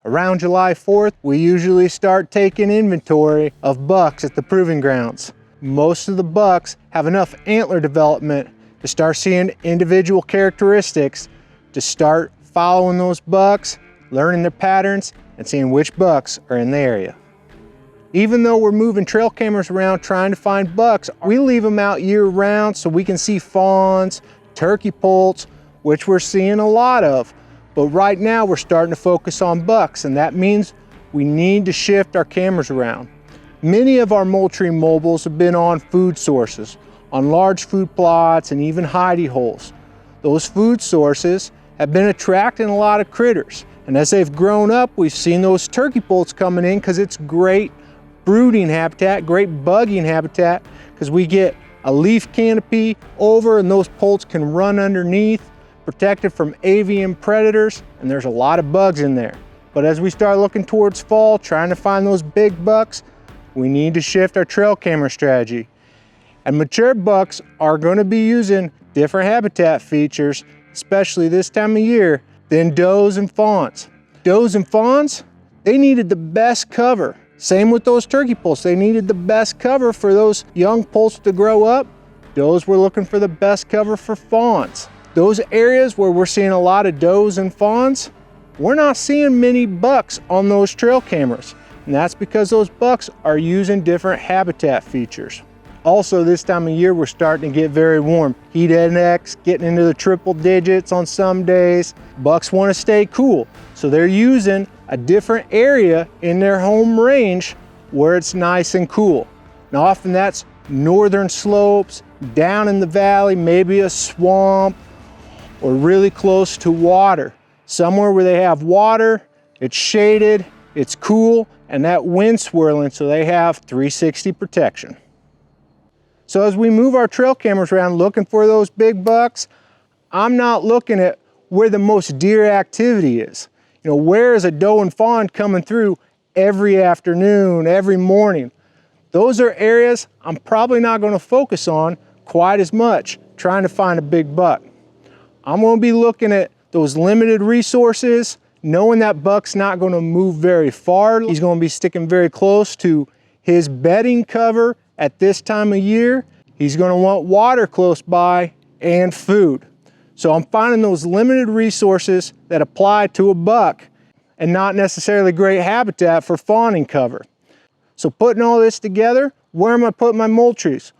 Around July 4th, we usually start taking inventory of bucks at the proving grounds. Most of the bucks have enough antler development to start seeing individual characteristics, to start following those bucks, learning their patterns, and seeing which bucks are in the area. Even though we're moving trail cameras around trying to find bucks, we leave them out year round so we can see fawns, turkey poults, which we're seeing a lot of. But right now we're starting to focus on bucks, and that means we need to shift our cameras around. Many of our Moultrie mobiles have been on food sources, on large food plots and even hidey holes. Those food sources have been attracting a lot of critters. And as they've grown up, we've seen those turkey poults coming in because it's great brooding habitat, great bugging habitat, because we get a leaf canopy over and those poults can run underneath, protected from avian predators, and there's a lot of bugs in there. But as we start looking towards fall, trying to find those big bucks, we need to shift our trail camera strategy. And mature bucks are going to be using different habitat features, especially this time of year, than does and fawns. Does and fawns, they needed the best cover. Same with those turkey poults, they needed the best cover for those young poults to grow up. Does were looking for the best cover for fawns. Those areas where we're seeing a lot of does and fawns, we're not seeing many bucks on those trail cameras. And that's because those bucks are using different habitat features. Also, this time of year, we're starting to get very warm. Heat index getting into the triple digits on some days. Bucks want to stay cool, so they're using a different area in their home range where it's nice and cool. Now, often that's northern slopes, down in the valley, maybe a swamp, or really close to water. Somewhere where they have water, it's shaded, it's cool, and that wind swirling, so they have 360 protection. So as we move our trail cameras around looking for those big bucks, I'm not looking at where the most deer activity is. You know, where is a doe and fawn coming through every afternoon, every morning? Those are areas I'm probably not going to focus on quite as much, trying to find a big buck. I'm going to be looking at those limited resources, knowing that buck's not going to move very far. He's going to be sticking very close to his bedding cover at this time of year. He's going to want water close by and food. So I'm finding those limited resources that apply to a buck and not necessarily great habitat for fawning cover. So putting all this together, where am I putting my Moultries?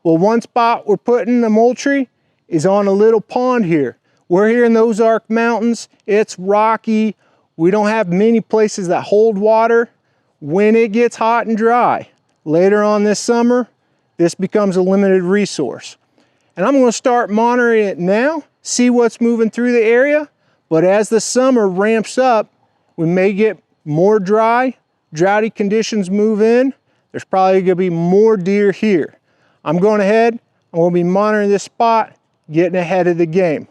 Well, one spot we're putting the Moultrie is on a little pond here. We're here in the Ozark Mountains. It's rocky. We don't have many places that hold water. When it gets hot and dry, later on this summer, this becomes a limited resource. And I'm going to start monitoring it now, see what's moving through the area. But as the summer ramps up, we may get more droughty conditions move in. There's probably going to be more deer here. I'm going ahead, I'm going to be monitoring this spot, getting ahead of the game.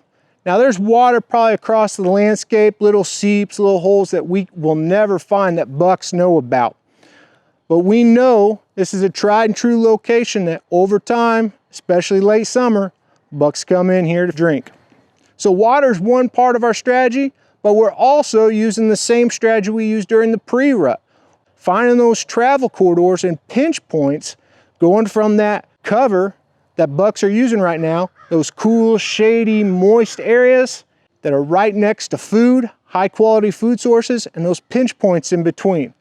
Now there's water probably across the landscape, little seeps, little holes that we will never find that bucks know about. But we know this is a tried and true location that over time, especially late summer, bucks come in here to drink. So water's one part of our strategy, but we're also using the same strategy we used during the pre-rut. Finding those travel corridors and pinch points, going from that cover that bucks are using right now, those cool, shady, moist areas that are right next to food, high quality food sources, and those pinch points in between.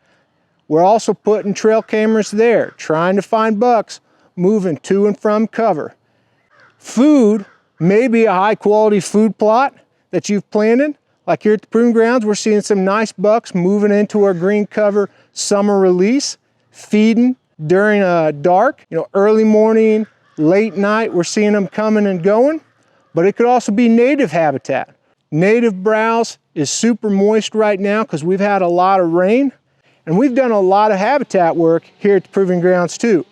We're also putting trail cameras there, trying to find bucks moving to and from cover. Food may be a high quality food plot that you've planted. Like here at the proving grounds, we're seeing some nice bucks moving into our green cover summer release, feeding during dark, early morning, late night, we're seeing them coming and going. But it could also be native habitat. Native browse is super moist right now because we've had a lot of rain. And we've done a lot of habitat work here at the proving grounds too.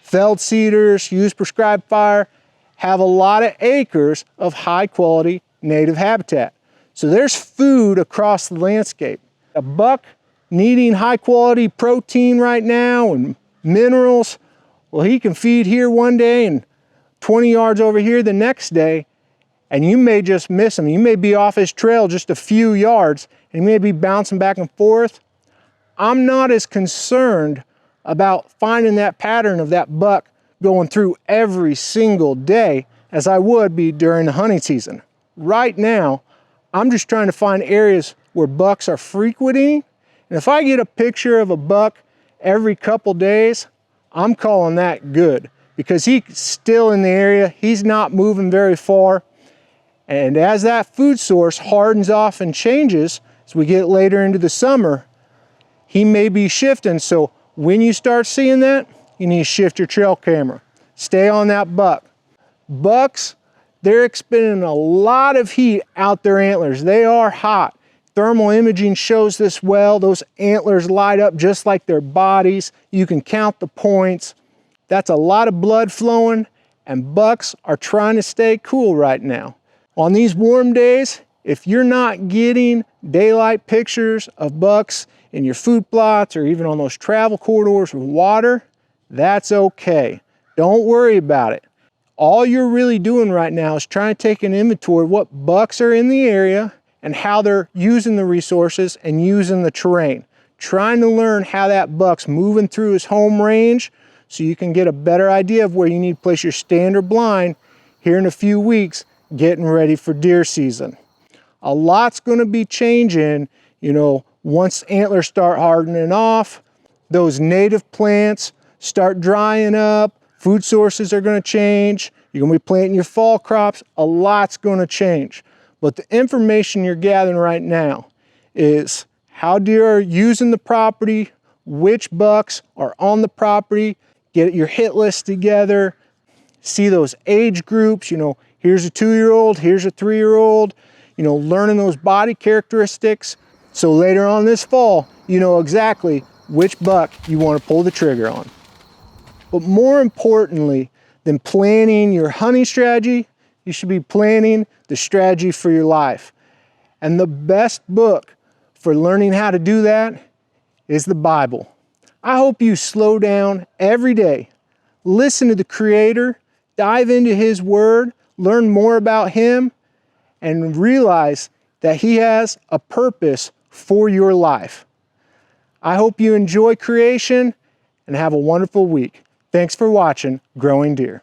Felled cedars, used prescribed fire, have a lot of acres of high quality native habitat. So there's food across the landscape. A buck needing high quality protein right now and minerals, well, he can feed here one day and 20 yards over here the next day, and you may just miss him. You may be off his trail just a few yards and he may be bouncing back and forth. I'm not as concerned about finding that pattern of that buck going through every single day as I would be during the hunting season. Right now, I'm just trying to find areas where bucks are frequenting, and if I get a picture of a buck every couple days, I'm calling that good, because he's still in the area, he's not moving very far, and as that food source hardens off and changes, as we get later into the summer, he may be shifting. So when you start seeing that, you need to shift your trail camera. Stay on that buck. Bucks, they're expending a lot of heat out their antlers. They are hot. Thermal imaging shows this well. Those antlers light up just like their bodies. You can count the points. That's a lot of blood flowing, and bucks are trying to stay cool right now. On these warm days, if you're not getting daylight pictures of bucks in your food plots or even on those travel corridors with water, that's okay. Don't worry about it. All you're really doing right now is trying to take an inventory of what bucks are in the area and how they're using the resources and using the terrain. Trying to learn how that buck's moving through his home range so you can get a better idea of where you need to place your stand or blind here in a few weeks, getting ready for deer season. A lot's gonna be changing, once antlers start hardening off, those native plants start drying up, food sources are gonna change, you're gonna be planting your fall crops, a lot's gonna change. But the information you're gathering right now is how deer are using the property, which bucks are on the property, get your hit list together, see those age groups, here's a 2-year-old, here's a 3-year-old, learning those body characteristics. So later on this fall, you know exactly which buck you want to pull the trigger on. But more importantly than planning your hunting strategy, you should be planning the strategy for your life. And the best book for learning how to do that is the Bible. I hope you slow down every day, listen to the Creator, dive into His Word, learn more about Him, and realize that He has a purpose for your life. I hope you enjoy creation and have a wonderful week. Thanks for watching Growing Deer.